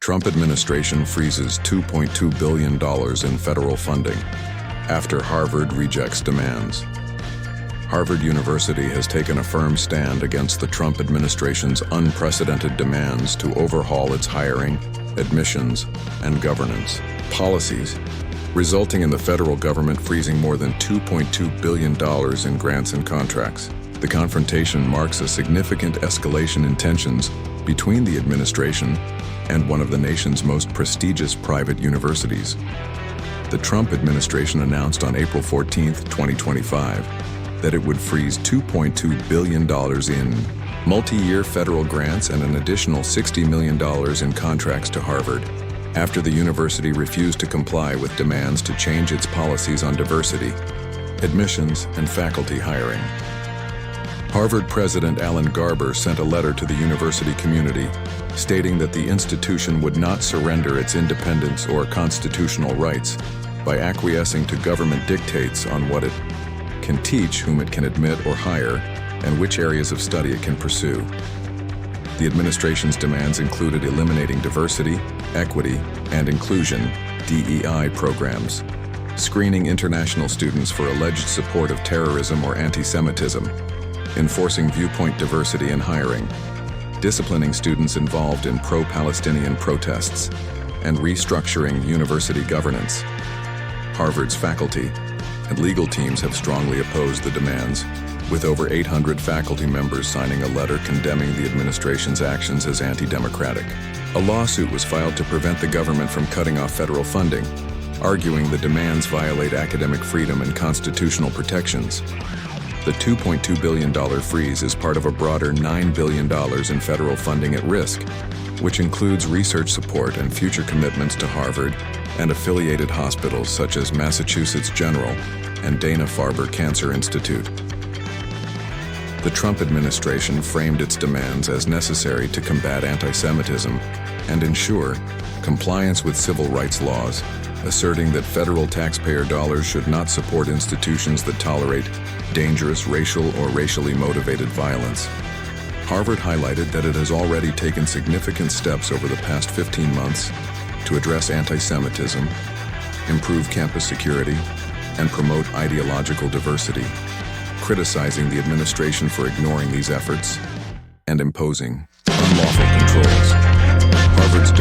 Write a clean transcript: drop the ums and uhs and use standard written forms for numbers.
Trump administration freezes $2.2 billion in federal funding after Harvard rejects demands. Harvard University has taken a firm stand against the Trump administration's unprecedented demands to overhaul its hiring, admissions, and governance policies, resulting in the federal government freezing more than $2.2 billion in grants and contracts. The confrontation marks a significant escalation in tensions between the administration and one of the nation's most prestigious private universities. The Trump administration announced on April 14, 2025, that it would freeze $2.2 billion in multi-year federal grants and an additional $60 million in contracts to Harvard, after the university refused to comply with demands to change its policies on diversity, admissions, and faculty hiring. Harvard President Alan Garber sent a letter to the university community stating that the institution would not surrender its independence or constitutional rights by acquiescing to government dictates on what it can teach, whom it can admit or hire, and which areas of study it can pursue. The administration's demands included eliminating diversity, equity, and inclusion (DEI) programs, screening international students for alleged support of terrorism or anti-Semitism, enforcing viewpoint diversity in hiring, disciplining students involved in pro-Palestinian protests, and restructuring university governance. Harvard's faculty and legal teams have strongly opposed the demands, with over 800 faculty members signing a letter condemning the administration's actions as anti-democratic. A lawsuit was filed to prevent the government from cutting off federal funding, arguing the demands violate academic freedom and constitutional protections. The $2.2 billion freeze is part of a broader $9 billion in federal funding at risk, which includes research support and future commitments to Harvard and affiliated hospitals such as Massachusetts General and Dana-Farber Cancer Institute. The Trump administration framed its demands as necessary to combat anti-Semitism and ensure compliance with civil rights laws, asserting that federal taxpayer dollars should not support institutions that tolerate dangerous racial or racially motivated violence. Harvard highlighted that it has already taken significant steps over the past 15 months to address anti-Semitism, improve campus security, and promote ideological diversity, criticizing the administration for ignoring these efforts and imposing unlawful controls. Harvard's